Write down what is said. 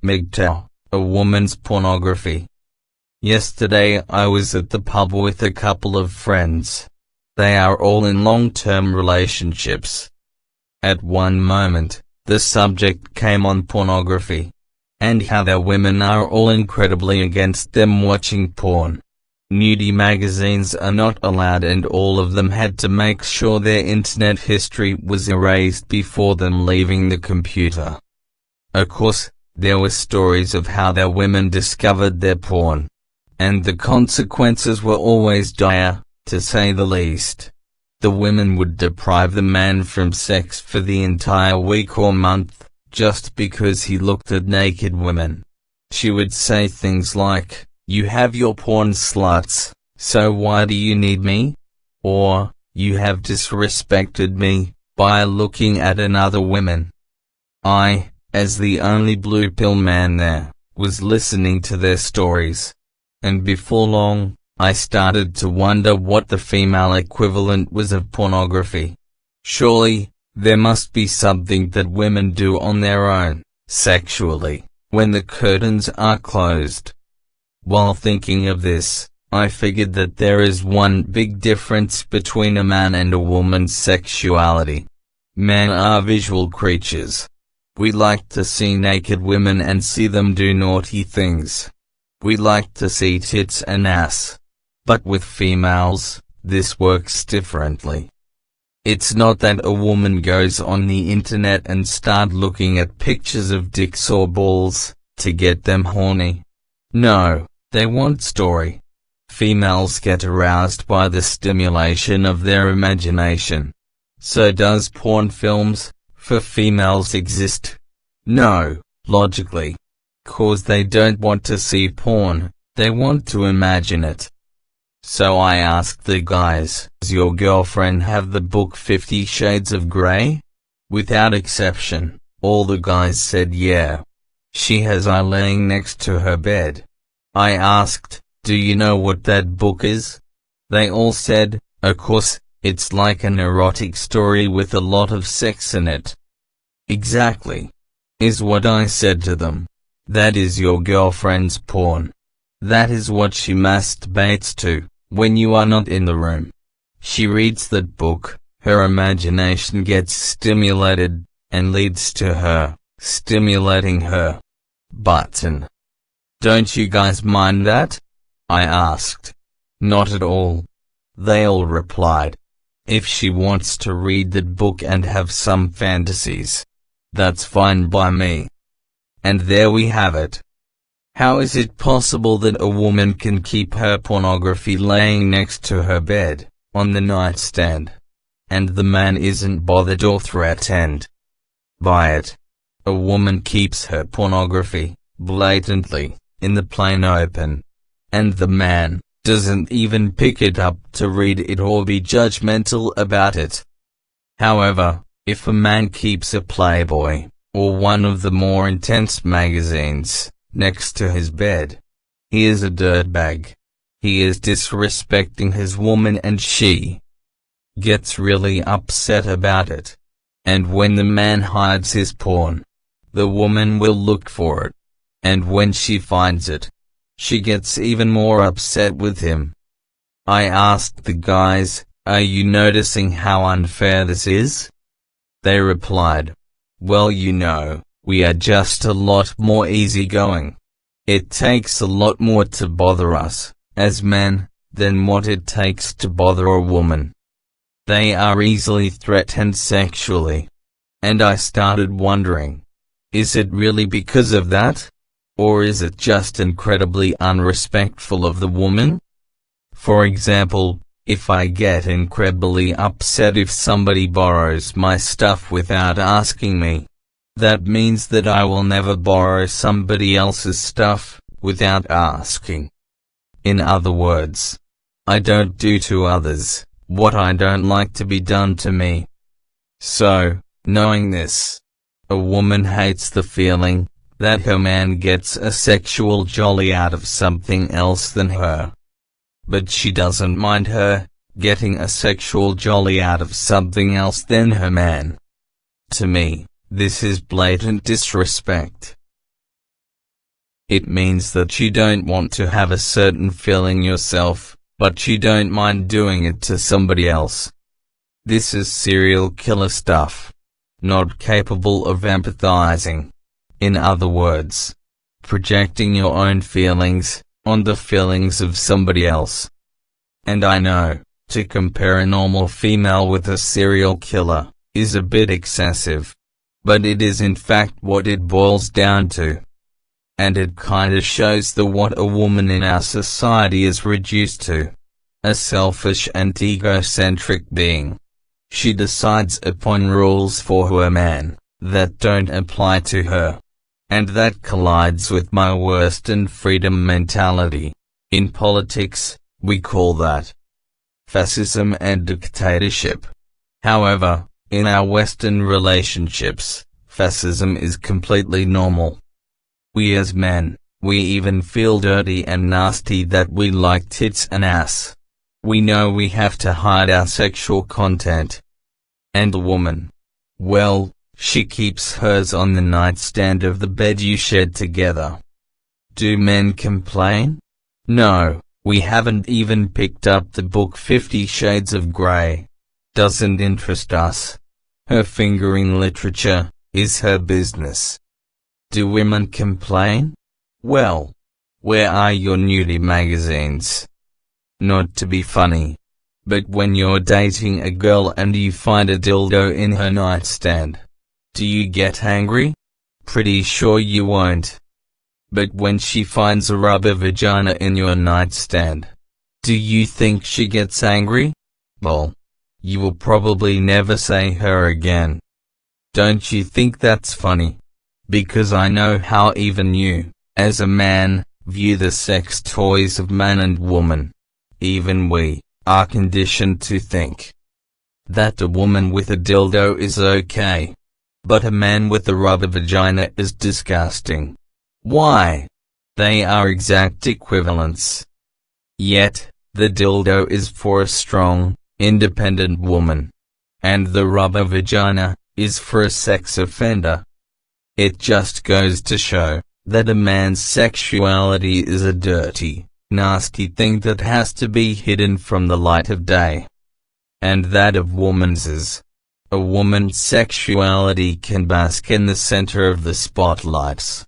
MGTOW, a woman's pornography. Yesterday I was at the pub with a couple of friends. They are all in long-term relationships. At one moment, the subject came on pornography, and how their women are all incredibly against them watching porn. Nudie magazines are not allowed, and all of them had to make sure their internet history was erased before them leaving the computer. Of course, there were stories of how their women discovered their porn, and the consequences were always dire, to say the least. The women would deprive the man from sex for the entire week or month, just because he looked at naked women. She would say things like, "You have your porn sluts, so why do you need me?" Or, "You have disrespected me by looking at another woman." I, as the only blue pill man there, was listening to their stories. And before long, I started to wonder what the female equivalent was of pornography. Surely, there must be something that women do on their own, sexually, when the curtains are closed. While thinking of this, I figured that there is one big difference between a man and a woman's sexuality. Men are visual creatures. We like to see naked women and see them do naughty things. We like to see tits and ass. But with females, this works differently. It's not that a woman goes on the internet and start looking at pictures of dicks or balls, to get them horny. No, they want story. Females get aroused by the stimulation of their imagination. So does porn films, for females exist? No, logically. 'Cause they don't want to see porn, they want to imagine it. So I asked the guys, "Does your girlfriend have the book 50 Shades of Grey?" Without exception, all the guys said yeah. She has I laying next to her bed. I asked, "Do you know what that book is?" They all said, "Of course, it's like an erotic story with a lot of sex in it." Exactly. Is what I said to them. That is your girlfriend's porn. That is what she masturbates to, when you are not in the room. She reads that book, her imagination gets stimulated, and leads to her, stimulating her button. Don't you guys mind that? I asked. Not at all. They all replied. If she wants to read that book and have some fantasies, that's fine by me. And there we have it. How is it possible that a woman can keep her pornography laying next to her bed, on the nightstand, and the man isn't bothered or threatened by it? A woman keeps her pornography, blatantly, in the plain open, and the man doesn't even pick it up to read it or be judgmental about it. However, if a man keeps a Playboy, or one of the more intense magazines, next to his bed, he is a dirtbag. He is disrespecting his woman and she gets really upset about it. And when the man hides his porn, the woman will look for it. And when she finds it, she gets even more upset with him. I asked the guys, "Are you noticing how unfair this is?" They replied, "Well, you know, we are just a lot more easygoing. It takes a lot more to bother us, as men, than what it takes to bother a woman. They are easily threatened sexually." And I started wondering, is it really because of that? Or is it just incredibly unrespectful of the woman? For example, if I get incredibly upset if somebody borrows my stuff without asking me, that means that I will never borrow somebody else's stuff, without asking. In other words, I don't do to others what I don't like to be done to me. So, knowing this, a woman hates the feeling that her man gets a sexual jolly out of something else than her. But she doesn't mind her getting a sexual jolly out of something else than her man. To me, this is blatant disrespect. It means that you don't want to have a certain feeling yourself, but you don't mind doing it to somebody else. This is serial killer stuff. Not capable of empathizing. In other words, projecting your own feelings on the feelings of somebody else. And I know, to compare a normal female with a serial killer is a bit excessive. But it is in fact what it boils down to. And it kinda shows what a woman in our society is reduced to. A selfish and egocentric being. She decides upon rules for her man that don't apply to her. And that collides with my Western freedom mentality. In politics, we call that fascism and dictatorship. However, in our Western relationships, fascism is completely normal. We as men, we even feel dirty and nasty that we like tits and ass. We know we have to hide our sexual content. And a woman, well, she keeps hers on the nightstand of the bed you shared together. Do men complain? No, we haven't even picked up the book 50 Shades of Grey. Doesn't interest us. Her fingering literature is her business. Do women complain? Well, where are your nudie magazines? Not to be funny, but when you're dating a girl and you find a dildo in her nightstand, do you get angry? Pretty sure you won't. But when she finds a rubber vagina in your nightstand, do you think she gets angry? Well, you will probably never say her again. Don't you think that's funny? Because I know how even you, as a man, view the sex toys of man and woman. Even we are conditioned to think that a woman with a dildo is okay. But a man with a rubber vagina is disgusting. Why? They are exact equivalents. Yet, the dildo is for a strong, independent woman. And the rubber vagina is for a sex offender. It just goes to show that a man's sexuality is a dirty, nasty thing that has to be hidden from the light of day. And that of woman's is. A woman's sexuality can bask in the center of the spotlights.